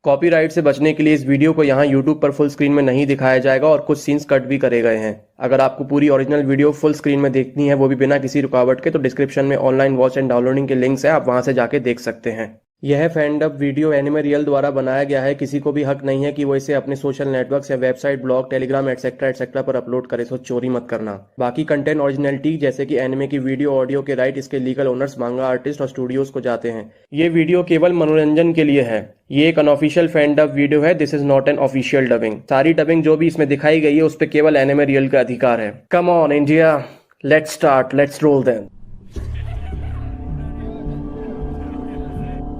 Copyright से बचने के लिए इस वीडियो को यहाँ YouTube पर फुल स्क्रीन में नहीं दिखाया जाएगा और कुछ सीन्स कट भी करे गए हैं। अगर आपको पूरी ओरिजिनल वीडियो फुल स्क्रीन में देखनी है, वो भी बिना किसी रुकावट के, तो डिस्क्रिप्शन में ऑनलाइन वॉच एंड डाउनलोडिंग के लिंक्स है, आप वहां से जाके देख सकते हैं। यह फैनडब वीडियो एनिमे रियल द्वारा बनाया गया है। किसी को भी हक नहीं है कि वो इसे अपने सोशल नेटवर्क्स या website, blog, Telegram etcetera etcetera पर अपलोड करे, तो चोरी मत करना। बाकी कंटेंट ओरिजिनलिटी जैसे कि एनिमे की वीडियो, ऑडियो के राइट इसके लीगल ओनर्स, मांगा आर्टिस्ट और स्टूडियोज को जाते हैं। ये वीडियो केवल मनोरंजन के लिए है। ये एक अनऑफिशियल फैनडब वीडियो है। This is not an official dubbing. सारी डबिंग जो भी इसमें दिखाई गई है उस पर केवल एनिमे रियल का अधिकार है। Come on India, let's start, let's roll them.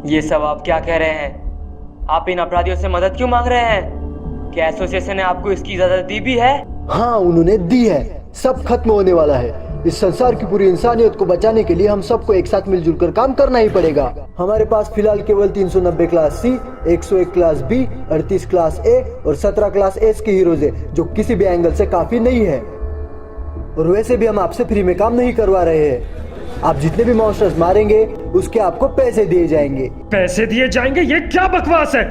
ये सब आप क्या कह रहे हैं? आप इन अपराधियों से मदद क्यों मांग रहे हैं? क्या एसोसिएशन ने आपको इसकी इजाजत दी भी है? हाँ, उन्होंने दी है। सब खत्म होने वाला है। इस संसार की पूरी इंसानियत को बचाने के लिए हम सबको एक साथ मिलजुल कर काम करना ही पड़ेगा। हमारे पास फिलहाल केवल 390 class C, 101 class B, 38 class A और 17 क्लास एस के हीरोज है, जो किसी भी एंगल से काफी नहीं है। और वैसे भी हम आपसे फ्री में काम नहीं करवा रहे हैं। आप जितने भी मॉन्स्टर्स मारेंगे उसके आपको पैसे दिए जाएंगे। पैसे दिए जाएंगे? ये क्या बकवास है?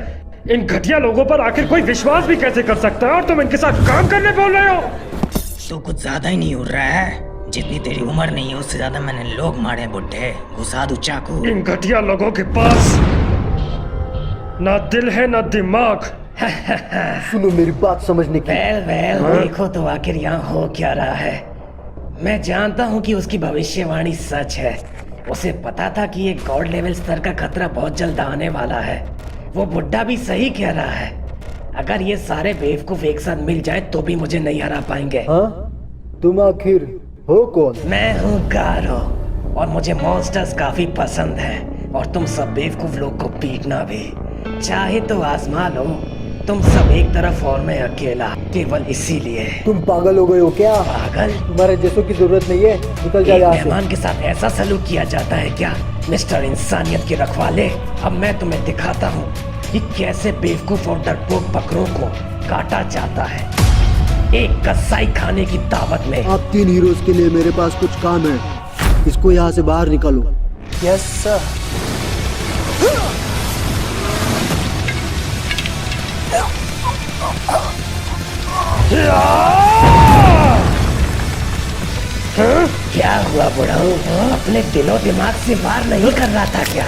इन घटिया लोगों पर आखिर कोई विश्वास भी कैसे कर सकता है? और तुम इनके साथ काम करने बोल रहे हो? तो कुछ ज्यादा ही नहीं उड़ रहा है? जितनी तेरी उम्र नहीं है उससे ज्यादा मैंने लोग मारे बुड्ढे। घुसा दूं चाकू? इन घटिया लोगों के पास ना दिल है ना दिमाग। सुनो मेरी बात समझने की। देखो तो आखिर यहाँ हो क्या रहा है। मैं जानता हूँ कि उसकी भविष्यवाणी सच है। उसे पता था कि ये गॉड लेवल स्तर का खतरा बहुत जल्द आने वाला है। वो बुड्ढा भी सही कह रहा है। अगर ये सारे बेवकूफ एक साथ मिल जाएं तो भी मुझे नहीं हरा पाएंगे। हाँ? तुम आखिर हो कौन? मैं हूँ गारो और मुझे मॉन्स्टर्स काफी पसंद हैं। और तुम सब बेवकूफ लोग को पीटना भी। चाहे तो आजमा लो। तुम सब एक तरफ और मैं अकेला, केवल इसीलिए। तुम पागल हो गए हो क्या? पागल? तुम्हारे जैसों की जरूरत नहीं है। निकल जा यहाँ से। मेहमान के साथ ऐसा सलूक किया जाता है क्या, मिस्टर इंसानियत के रखवाले? अब मैं तुम्हें दिखाता हूँ कि कैसे बेवकूफ और डरपोक बकरों को काटा जाता है एक कसाई खाने की दावत में। आप 3 हीरोज के लिए मेरे पास कुछ काम है। इसको यहाँ से बाहर निकालो। Yes sir. क्या हुआ बुढ़ाऊ? अपने दिलो दिमाग से वार नहीं कर रहा था क्या?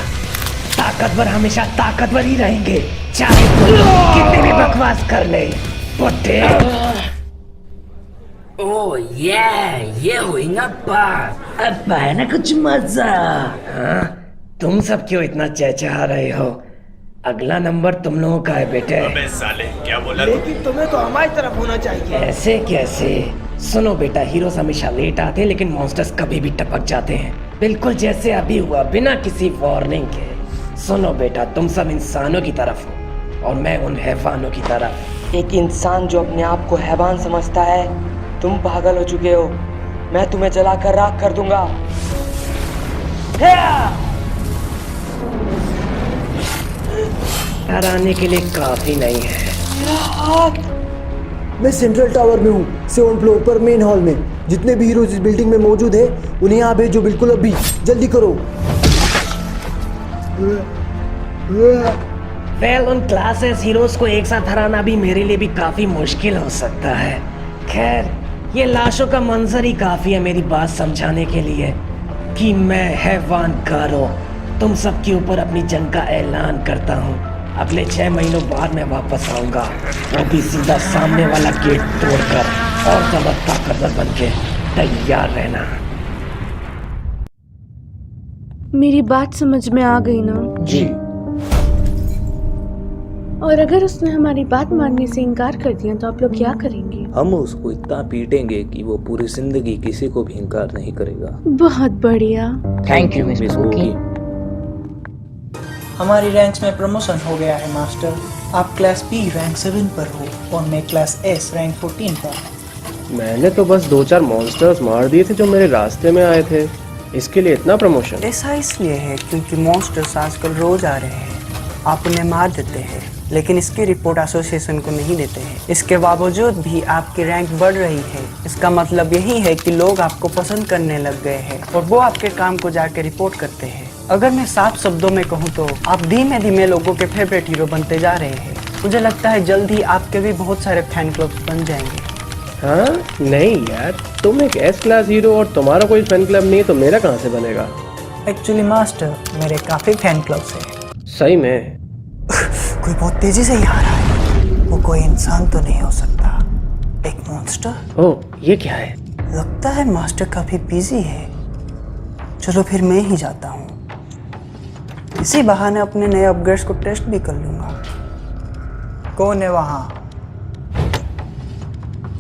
ताकतवर हमेशा ताकतवर ही रहेंगे, चाहे कितने भी बकवास कर ले बुड्ढे। ओह ये हुई ना बात। अब है ना कुछ मजा? हाँ, तुम सब क्यों इतना चहचहा रहे हो? अगला नंबर तुम लोगों का है बेटे। अबे साले क्या बोला? लेकिन तुम्हें तो हमारी तरफ होना चाहिए। ऐसे कैसे? सुनो बेटा, हीरोज हमेशा लेट आते हैं लेकिन मॉन्स्टर्स कभी भी टपक जाते हैं, बिल्कुल जैसे अभी हुआ, बिना किसी वार्निंग के। सुनो बेटा, तुम सब इंसानों की तरफ हो और मैं उन हैवानों की तरफ। एक इंसान जो अपने आप को हैवान समझता है, तुम पागल हो चुके हो। मैं तुम्हें जलाकर राख कर दूंगा। हराने के लिए काफी नहीं है। मैं सेंट्रल टावर में हूँ, 7th फ्लोर पर मेन हॉल में। जितने भी हीरोज इस बिल्डिंग में मौजूद है उन्हें यहाँ भेजो, बिल्कुल अभी। जल्दी करो। वेल, उन क्लासेस हीरोज को एक साथ हराना भी मेरे लिए भी काफी मुश्किल हो सकता है। खैर, ये लाशों का मंजर ही काफी है मेरी बात समझाने के लिए कि मैं हैवान गारो तुम सबके ऊपर अपनी जंग का ऐलान करता हूँ। अगले 6 महीनों बाद मैं वापस आऊंगा, वो भी सीधा सामने वाला गेट तोड़कर, और ज्यादा ताकतवर बनके तैयार रहना। मेरी बात समझ में आ गई ना? जी। और अगर उसने हमारी बात मानने से इनकार कर दिया तो आप लोग क्या करेंगे? हम उसको इतना पीटेंगे कि वो पूरी जिंदगी किसी को भी इनकार नहीं करेगा। बहुत बढ़िया। Thank you miss Cookie. हमारी रैंक्स में प्रमोशन हो गया है मास्टर। आप क्लास बी रैंक 7 पर हो और मैं क्लास एस रैंक 14 पर। मैंने तो बस 2-4 मॉन्स्टर्स मार दिए थे जो मेरे रास्ते में आए थे। इसके लिए इतना प्रमोशन? ऐसा इसलिए है क्योंकि मॉन्स्टर्स आजकल रोज आ रहे हैं। आप उन्हें मार देते हैं लेकिन इसकी रिपोर्ट एसोसिएशन को नहीं देते हैं। इसके बावजूद भी आपकी रैंक बढ़ रही है। इसका मतलब यही है कि लोग आपको पसंद करने लग गए हैं और वो आपके काम को जाके रिपोर्ट करते हैं। अगर मैं साफ शब्दों में कहूँ तो आप धीमे धीमे लोगों के फेवरेट हीरो बनते जा रहे हैं। मुझे लगता है जल्द ही आपके भी बहुत सारे फैन क्लब्स बन जाएंगे। हाँ नहीं यार, तुम एक एस क्लास हीरो और तुम्हारा कोई फैन क्लब नहीं है तो मेरा कहाँ से बनेगा? एक्चुअली मास्टर, मेरे काफी फैन क्लब्स हैं। सही में? कोई बहुत तेजी से ही आ रहा है। वो कोई इंसान तो नहीं हो सकता, एक मॉन्स्टर। ओह, ये क्या है? लगता है मास्टर काफी बिजी है। चलो फिर मैं ही जाता हूँ, इसी बहाने अपने नए अपग्रेड्स को टेस्ट भी कर लूंगा। कौन है वहाँ?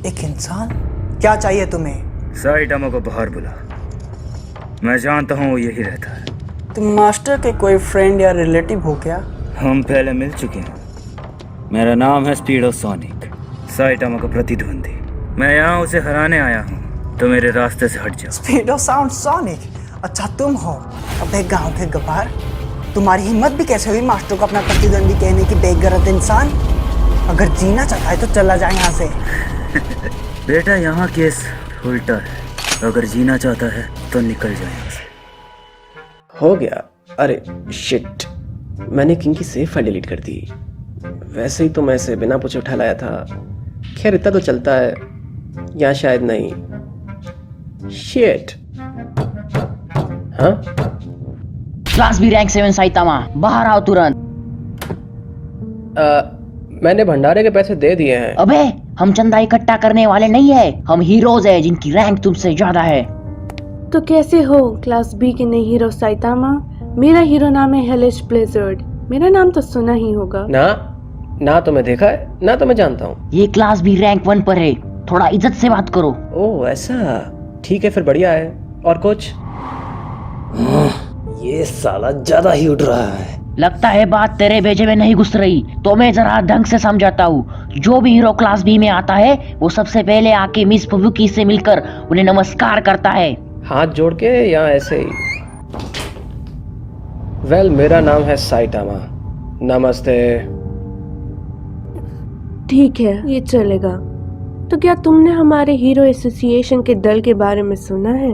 एक इंसान? क्या चाहिए तुम्हें? साइटामा को बाहर बुला, मैं जानता हूँ वो यही रहता है। तुम मास्टर के कोई फ्रेंड या रिलेटिव हो क्या? हम पहले मिल चुके हैं। मेरा नाम है स्पीडो सोनिक, साइटामा का प्रतिद्वंदी। मैं यहाँ उसे हराने आया हूँ, तो मेरे रास्ते से हट जाओ। स्पीडो साउंड सोनिक? अच्छा तुम हो? अबे गांव के गवार, तुम्हारी हिम्मत भी कैसे हुई मास्टर को अपना प्रतिद्वंदी कहने की, बेगरत इंसान। अगर जीना चाहता है तो चला जाए यहाँ से। बेटा यहाँ केस उल्टा है, अगर जीना चाहता है तो निकल जाए यहाँ से। हो गया। अरे शिट, मैंने किंग की सेव फाइल डिलीट कर दी। वैसे ही तो मैं इसे बिना पूछे उठा लाया था। खैर इतना तो चलता है, यहाँ शायद नहीं। शिट। हाँ, क्लास बी रैंक 7 साइतामा, बाहर आओ तुरंत। मैंने भंडारे के पैसे दे दिए हैं। अबे हम चंदा इकट्ठा करने वाले नहीं है, हम हीरोज है जिनकी रैंक तुमसे ज्यादा है। तो कैसे हो क्लास बी के नए हीरो साइतामा? मेरा हीरो नाम है हेलिश ब्लिज़र्ड। मेरा नाम तो सुना ही होगा। ना तो मैं देखा है, ना तो मैं जानता हूँ। ये क्लास बी रैंक 1 पर है, थोड़ा इज्जत से बात करो। ओह ऐसा, ठीक है फिर, बढ़िया है। और कुछ? ये साला ज्यादा ही उड़ रहा है। लगता है बात तेरे भेजे में नहीं घुस रही, तो मैं जरा ढंग से समझाता हूँ। जो भी हीरो क्लास बी में आता है वो सबसे पहले आके मिस फुबुकी से मिलकर उन्हें नमस्कार करता है, हाथ जोड़ के या ऐसे ही? वेल, मेरा नाम है साइटामा। नमस्ते। ठीक है, ये चलेगा। तो क्या तुमने हमारे हीरो एसोसिएशन के दल के बारे में सुना है?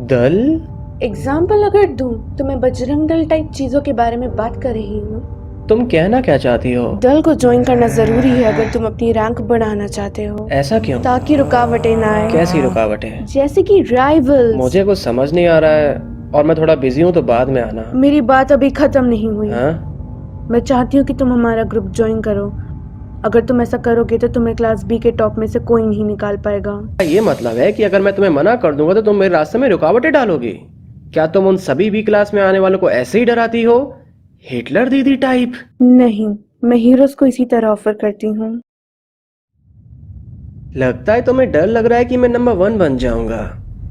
दल? एग्जाम्पल अगर दूं तो मैं बजरंग दल टाइप चीजों के बारे में बात कर रही हूँ। तुम कहना क्या चाहती हो? दल को ज्वाइन करना जरूरी है अगर तुम अपनी रैंक बढ़ाना चाहते हो। ऐसा क्यों? ताकि रुकावटें ना आए। कैसी रुकावटें? जैसे कि राइवल्स। मुझे कुछ समझ नहीं आ रहा है और मैं थोड़ा बिजी हूँ, तो बाद में आना। मेरी बात अभी खत्म नहीं हुई। हाँ? मैं चाहती हूँ कि तुम हमारा ग्रुप ज्वाइन करो। अगर तुम ऐसा करोगे तो तुम्हें क्लास बी के टॉप में से कोई नहीं निकाल पाएगा। ये मतलब है कि अगर मैं तुम्हें मना कर दूंगा तो तुम मेरे रास्ते में रुकावटें डालोगी? क्या तुम उन सभी बी क्लास में आने वालों को ऐसे ही डराती हो, हिटलर दीदी टाइप? नहीं, मैं हीरोज को इसी तरह ऑफर करती हूँ। लगता है तुम्हें डर लग रहा है कि मैं नंबर 1 बन जाऊंगा।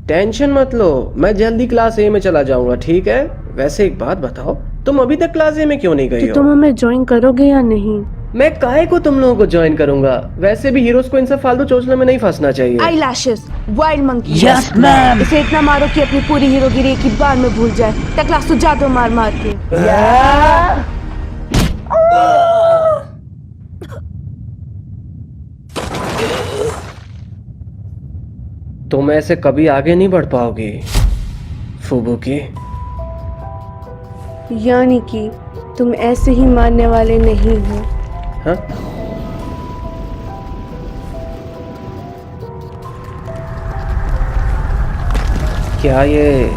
टेंशन मत लो, मैं जल्दी क्लास ए में चला जाऊंगा, ठीक है? वैसे एक बात बताओ, तुम अभी तक क्लास ए में क्यों नहीं गई तो हो? तुम हमें ज्वाइन करोगे या नहीं? मैं काहे को तुम लोगों को ज्वाइन करूंगा? वैसे भी हीरोज को इन सब फालतू चोचले में नहीं फंसना चाहिए। Eyelashes, wild monkey. Yes, ma'am. इसे इतना मारो कि अपनी पूरी हीरोगिरी एक ही बार में भूल जाए। टकला सुझा दो मार मार के। तुम ऐसे कभी आगे नहीं बढ़ पाओगी फुबुकी। यानी कि तुम ऐसे ही मारने वाले नहीं हो। हाँ? क्या ये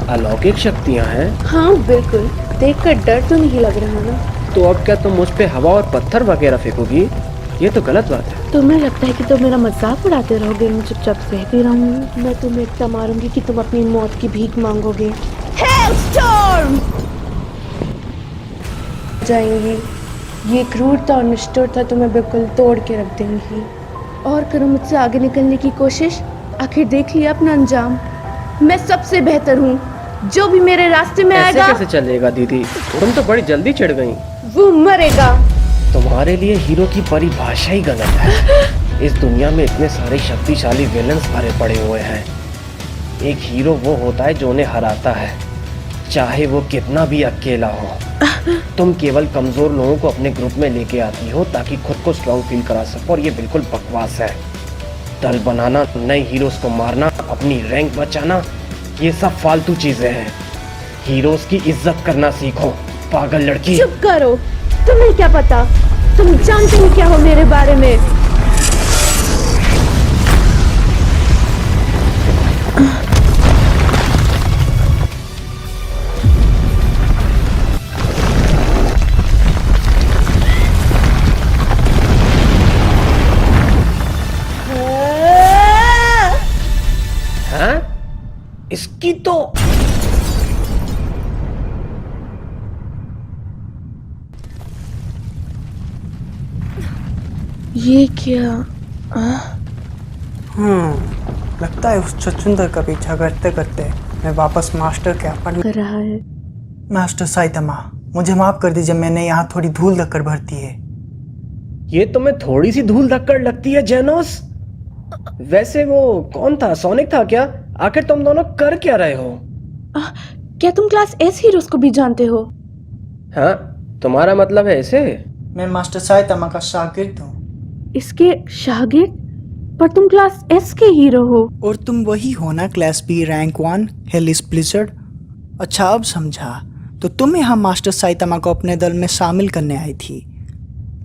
अलौकिक शक्तियां हैं? हाँ बिल्कुल, देखकर डर तो नहीं लग रहा ना? तो अब क्या तुम मुझ पे हवा और पत्थर वगैरह फेंकोगी? ये तो गलत बात है। तुम्हें लगता है कि तुम मेरा मजाक उड़ाते रहोगे? मैं चुपचाप सहती रहूंगी। मैं तुम्हें इतना मारूंगी कि तुम अपनी मौत की भीख मांगोगे। हेलस्टॉर्म जाएंगी। ये क्रूरता और निष्ठुरता तुम्हें बिल्कुल तोड़ के रख देंगी। और करो मुझसे आगे निकलने की कोशिश, आखिर देख लिया अपना अंजाम। मैं सबसे बेहतर हूँ। जो भी मेरे रास्ते में ऐसे आएगा। कैसे चलेगा दीदी? तुम तो बड़ी जल्दी चिढ़ गई। वो मरेगा। तुम्हारे लिए हीरो की परिभाषा ही गलत है। इस दुनिया में इतने सारे शक्तिशाली विलन्स भरे पड़े हुए हैं। एक हीरो वो होता है जो उन्हें हराता है, चाहे वो कितना भी अकेला हो। तुम केवल कमजोर लोगों को अपने ग्रुप में लेके आती हो ताकि खुद को स्ट्रॉन्ग फील करा सको, और ये बिल्कुल बकवास है। दल बनाना, नए हीरोज को मारना, अपनी रैंक बचाना, ये सब फालतू चीजें हैं। हीरोज की इज्जत करना सीखो, पागल लड़की। चुप करो, तुम्हें क्या पता? तुम जानते हो क्या हो मेरे बारे में? हाँ? इसकी तो ये क्या? लगता है उस छछूंदर का पीछा करते करते मैं वापस मास्टर के अपन कर रहा है। मास्टर साइतामा, मुझे माफ कर दीजिए, मैंने यहाँ थोड़ी धूल धक्कर भरती है। ये तुम्हें थोड़ी सी धूल धक्कड़ लगती है जेनोस? वैसे वो कौन था, सोनिक था क्या? आखिर तुम दोनों कर क्या रहे हो? क्या तुम क्लास एस हीरोज को भी जानते हो? हाँ, तुम्हारा मतलब है ऐसे? मैं मास्टर साइतामा का शागिर्द हूँ। इसके शागिर्द? पर तुम क्लास एस के हीरो हो। और तुम वही हो ना क्लास बी रैंक 1 हेलिस ब्लिजर्ड? अच्छा अब समझा, तो तुम यहाँ मास्टर साइतामा को अपने दल में शामिल करने आई थी,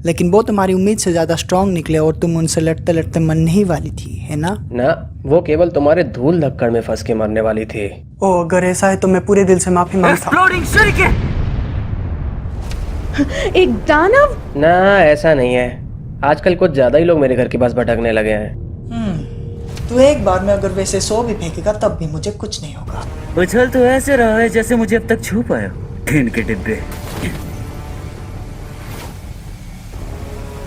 लेकिन वो तुम्हारी उम्मीद से ज्यादा स्ट्रांग निकले और तुम उनसे लड़ते लड़ते मरने ही वाली थी, है ना? ना, वो केवल तुम्हारे धूल धक्कड़ में फंस के मरने वाली थी। ओ अगर ऐसा है तो मैं पूरे दिल से माफी मांगता हूँ। एक दानव? ना, ऐसा नहीं है। आजकल कुछ ज्यादा ही लोग मेरे घर के पास भटकने लगे हैं। तो एक बार में अगर वैसे 100 भी फेंकेगा तब भी मुझे कुछ नहीं होगा। उछल तो ऐसे रहा है जैसे मुझे अब तक छू पाया। टिन के डिब्बे।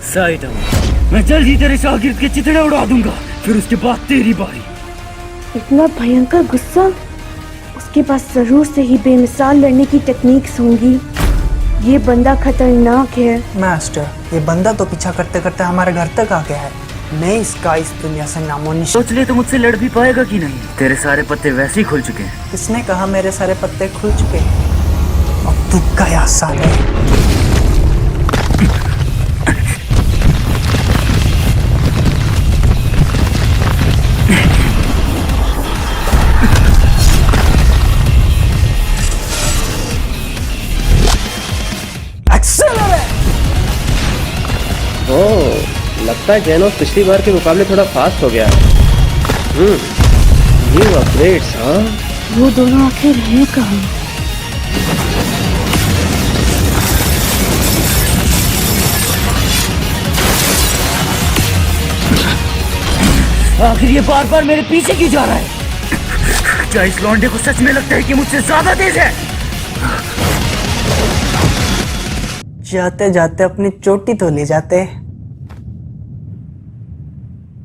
साइतामा, मैं जल्द ही तेरे शागिर्द के चितड़े उड़ा दूंगा, फिर उसके बाद तेरी बारी। इतना भयंकर गुस्सा? उसके पास जरूर से ही बेमिसाल लड़ने की टेक्निक्स होंगी। ये बंदा खतरनाक है। मास्टर, ये बंदा तो पीछा करते करते हमारे घर तक आ गया है। मैं इसका इस दुनिया से नामोनिशान। सोच ले तो मुझसे लड़ भी पाएगा कि नहीं? तेरे सारे पत्ते वैसे ही खुल चुके हैं। किसने कहा मेरे सारे पत्ते खुल चुके हैं? अब तू गया साले। ओह, लगता है जेनोस पिछली बार के मुकाबले थोड़ा फास्ट हो गया है। न्यू अपग्रेड्स, हाँ? वो दोनों आखिर हैं कहाँ? आखिर ये बार बार मेरे पीछे क्यों जा रहा है? क्या इस लौंडे को सच में लगता है कि मुझसे ज्यादा तेज है? जाते जाते अपनी चोटी तो ले जाते।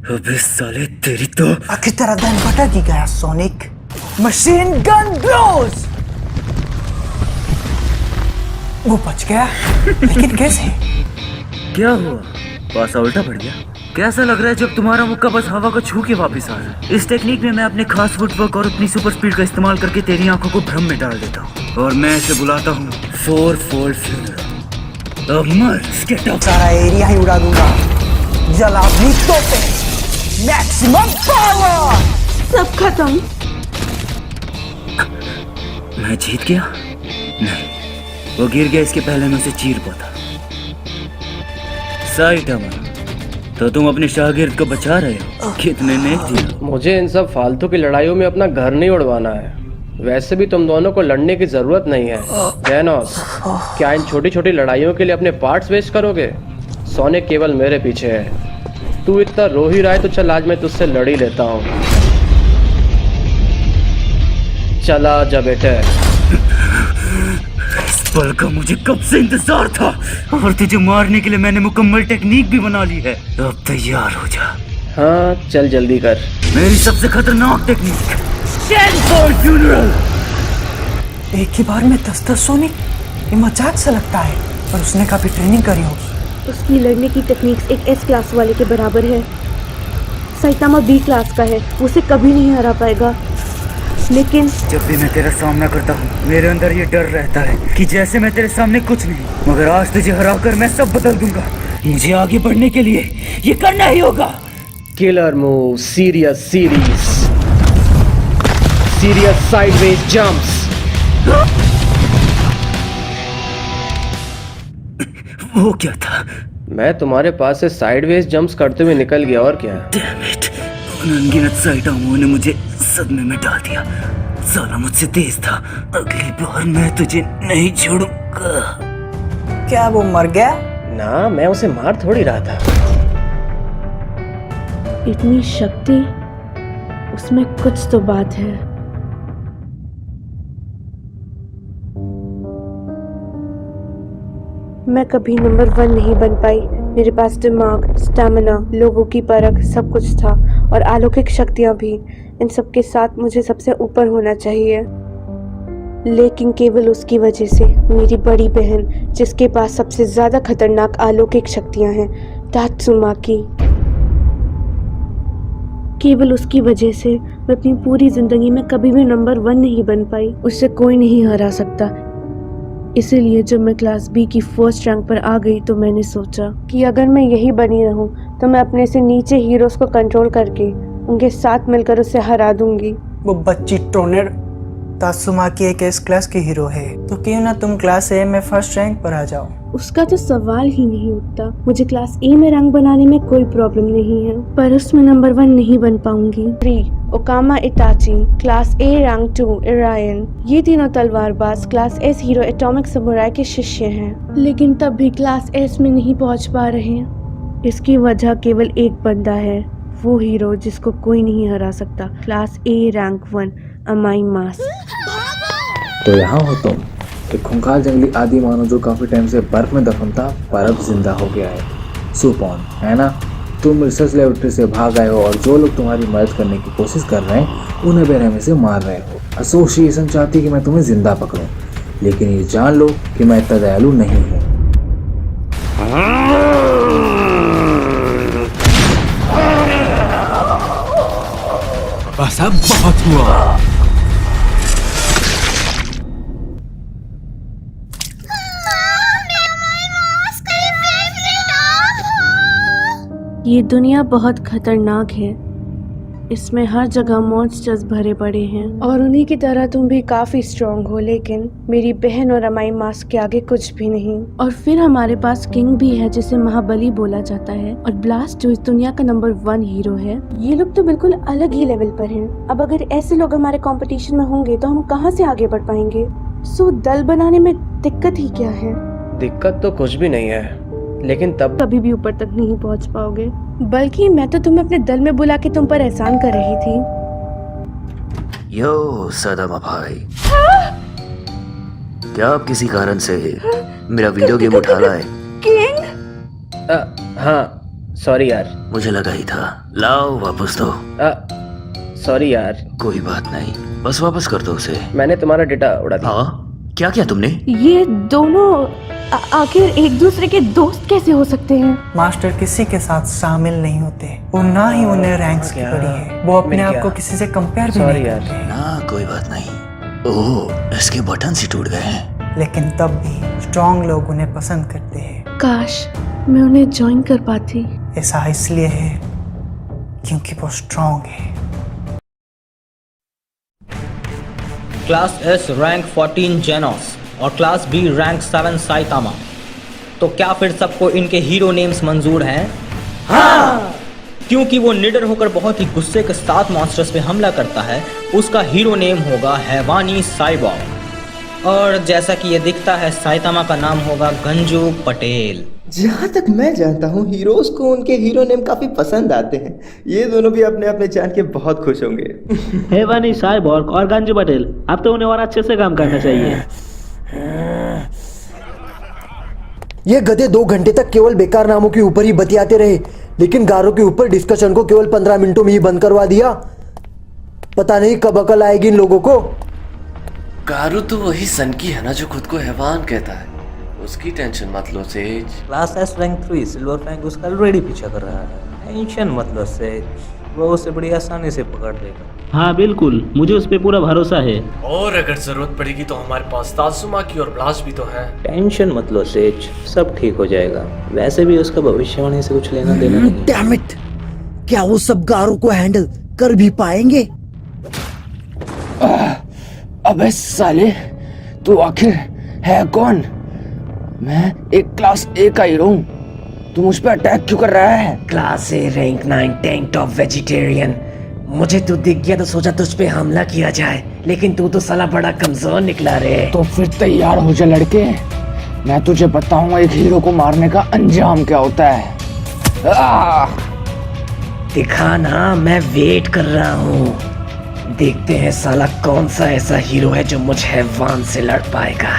अबे साले तेरी तो। आखिर तेरा ध्यान भटक ही गया सोनिक। Machine gun blows. वो बच गया, लेकिन कैसे? क्या हुआ? पासा उल्टा पड़ गया? कैसा लग रहा है जब तुम्हारा मुक्का बस हवा को छू के वापस आ रहा है? इस टेक्निक में मैं अपने खास फुटवर्क और अपनी सुपर स्पीड का इस्तेमाल करके तेरी आंखों को भ्रम में डाल देता हूँ, और मैं इसे बुलाता हूँ 4-fold फ्यूनरल। अब मर, गेट अप। सारा एरिया ही उड़ा दूंगा। जलावनी तोपे, मैक्सिमम पावर। सब खत्म। मैं जीत गया? नहीं, वो गिर गया इसके पहले मैं उसे चीर पाता। साइतामा, तो तुम अपने शागिर्द को बचा रहे हो? कितने नेक थे। मुझे इन सब फालतू की लड़ाइयों में अपना घर नहीं उड़वाना है। वैसे भी तुम दोनों को लड़ने की जरूरत नहीं है। जेनोस, क्या इन छोटी छोटी लड़ाइयों के लिए अपने पार्ट्स वेस्ट करोगे? सोनिक केवल मेरे पीछे है। तू इतना रो ही रहा है तो चल आज मैं तुझसे लड़ ही लेता हूँ। चला जा बेटे। इस पल का मुझे कब से इंतजार था, और तुझे मारने के लिए मैंने मुकम्मल टेक्निक भी बना ली है। अब तैयार हो जा। हाँ, चल जल्दी कर। मेरी सबसे खतरनाक टेक्निक 10-fold फ्यूनरल। एक ही बार में 10-10 सोनिक? ये मजाक सा लगता है, पर उसने काफी ट्रेनिंग करी होगी। उसकी लड़ने की टेक्निक्स एक एस क्लास वाले के बराबर है। साइतामा बी क्लास का है, उसे कभी नहीं हरा पाएगा। लेकिन जब भी मैं तेरा सामना करता हूँ, मेरे अंदर ये डर रहता है कि जैसे मैं तेरे सामने कुछ नहीं, मगर आज तुझे हराकर मैं सब बदल दूंगा। मुझे आगे बढ़ने के लिए ये करना ही होगा। Killer move, serious series, serious sideways jumps. वो क्या था? मैं तुम्हारे पास से साइडवेज जंप्स करते हुए निकल गया, और क्या। Damn it! उन अनगिनत साइटामों ने मुझे सदमे में डाल दिया। साला मुझसे तेज था। अगली बार मैं तुझे नहीं छोड़ूंगा। क्या वो मर गया? ना, मैं उसे मार थोड़ी रहा था। इतनी शक्ति, उसमें कुछ तो बात है। मैं कभी नंबर 1 नहीं बन पाई। मेरे पास दिमाग, स्टैमिना, लोगों की परख सब कुछ था, और अलौकिक शक्तियाँ भी। इन सब के साथ मुझे सबसे ऊपर होना चाहिए, लेकिन केवल उसकी वजह से। मेरी बड़ी बहन, जिसके पास सबसे ज्यादा खतरनाक अलौकिक शक्तियाँ हैं, तात्सुमाकी, केवल उसकी वजह से मैं अपनी पूरी जिंदगी में कभी भी नंबर 1 नहीं बन पाई। उससे कोई नहीं हरा सकता। इसीलिए जब मैं क्लास बी की फर्स्ट रैंक पर आ गई तो मैंने सोचा कि अगर मैं यही बनी रहूं तो मैं अपने से नीचे हीरोज को कंट्रोल करके उनके साथ मिलकर उसे हरा दूंगी। वो बच्ची टोनर तात्सुमाकी एक एस क्लास की हीरो है, तो क्यों ना तुम क्लास ए में फर्स्ट रैंक पर आ जाओ। उसका तो सवाल ही नहीं उठता। मुझे क्लास ए में रैंक बनाने में कोई प्रॉब्लम नहीं है, पर उसमें नंबर 1 नहीं बन पाऊंगी। 3 ओकामा इताची, क्लास ए रैंक 2 इरायन, ये तीनों तलवारबाज class S hero atomic samurai के शिष्य हैं, लेकिन तब भी क्लास एस में नहीं पहुंच पा रहे हैं। इसकी वजह केवल एक बंदा है, वो हीरो जिसको कोई नहीं हरा सकता, क्लास ए रैंक 1 अमाई मास। तो यहाँ हो तुम, एक खूंखार जंगली आदि मानव जो काफी टाइम से बर्फ में दफन था पर अब जिंदा हो गया है। सुपॉन, है ना? तुम रिसर्च लेबोरेटरी से भाग आए हो और जो लोग तुम्हारी मदद करने की कोशिश कर रहे हैं उन्हें बेरहमी से मार रहे हो। एसोसिएशन चाहती कि मैं तुम्हें जिंदा पकड़ूं, लेकिन ये जान लो कि मैं इतना दयालु नहीं हूँ। बस अब बहुत हुआ। ये दुनिया बहुत खतरनाक है। इसमें हर जगह मॉन्स्टर्स भरे पड़े हैं, और उन्हीं की तरह तुम भी काफी स्ट्रॉन्ग हो, लेकिन मेरी बहन और अमाई मास के आगे कुछ भी नहीं। और फिर हमारे पास किंग भी है जिसे महाबली बोला जाता है, और ब्लास्ट जो इस दुनिया का नंबर 1 हीरो है। ये लोग तो बिल्कुल अलग ही लेवल पर हैं। अब अगर ऐसे लोग हमारे कंपटीशन में होंगे तो हम कहाँ से आगे बढ़ पाएंगे? सो दल बनाने में दिक्कत ही क्या है? दिक्कत तो कुछ भी नहीं है, लेकिन तब कभी भी ऊपर तक नहीं पहुंच पाओगे। बल्कि मैं तो तुम्हें अपने दल में बुला के तुम पर एहसान कर रही थी। यो सदामा भाई, क्या आप किसी कारण से मेरा वीडियो गेम उठा लाए? किंग? हाँ, सॉरी यार। मुझे लगा ही था। लाओ वापस दो। सॉरी यार। कोई बात नहीं, बस वापस कर दो उसे। मैंने तुम्हारा डेटा उड़ा दिया। हाँ, क्या किया तुमने? ये दोनों आखिर एक दूसरे के दोस्त कैसे हो सकते हैं? मास्टर किसी के साथ शामिल नहीं होते, वो ना ही उन्हें रैंक्स की पड़ी है। वो अपने आप को किसी से कंपेयर भी नहीं करते। ना, कोई बात नहीं। ओह, इसके बटन ही टूट गए हैं। लेकिन तब भी स्ट्रॉन्ग लोग उन्हें पसंद करते हैं। काश मैं उन्हें ज्वाइन कर पाती। ऐसा इसलिए है क्योंकि वो स्ट्रॉन्ग है। क्लास एस रैंक 14 जेनोस और क्लास बी रैंक 7 साइतामा। तो क्या फिर सबको इनके हीरो नेम्स मंजूर हैं? हाँ! क्योंकि वो निडर होकर बहुत ही गुस्से के साथ मॉन्स्टर्स पे हमला करता है, उसका हीरो नेम होगा हैवानी साइबॉर्ग। और जैसा कि ये दिखता है, साइतामा का नाम होगा गंजू पटेल। जहाँ तक मैं जानता हूँ, हीरोज को उनके हीरो नेम काफी पसंद आते हैं। ये दोनों भी अपने अपने जान के बहुत खुश होंगे। हैवानी साइबॉर्ग और गंजू पटेल, अब तो उन्हें और अच्छे से काम करना चाहिए। ये गधे 2 घंटे तक केवल बेकार नामों के ऊपर ही बतियाते रहे, लेकिन गारों के ऊपर डिस्कशन को केवल 15 मिनटों में ही बंद करवा दिया। पता नहीं कब अकल आएगी इन लोगों को। गारू तो वही सन की है ना जो खुद को हैवान कहता है, उसकी टेंशन मत लो सेज। Class S rank 3 silver rank उसका ऑलरेडी पीछा कर रहा है, टेंशन मत लो सेज, वो उसे बड़ी आसानी से पकड़ लेगा। हाँ बिल्कुल, मुझे उस पर पूरा भरोसा है। और अगर जरूरत पड़ेगी तो हमारे पास तात्सुमाकी और ब्लास्ट भी तो है। टेंशन मत लो सेज, सब ठीक हो जाएगा। वैसे भी उसका भविष्यवाणी से कुछ लेना देना नहीं। डैम इट, क्या वो सब गारों को हैंडल कर भी पाएंगे? अबे साले, तू आखिर है कौन? मैं एक क्लास ए का हीरो हूँ, तू मुझ पे अटैक क्यों कर रहा है? Class A rank 9 tank top vegetarian. मुझे तू दिख गया तो सोचा तुझ पे हमला किया जाए, लेकिन तू तो साला बड़ा कमजोर निकला रे। तो फिर तैयार हो जा लड़के, मैं तुझे बताऊंगा एक हीरो को मारने का अंजाम क्या होता है। दिखा ना, मैं वेट कर रहा हूँ। देखते हैं साला कौन सा ऐसा हीरो है जो मुझ हैवान से लड़ पाएगा।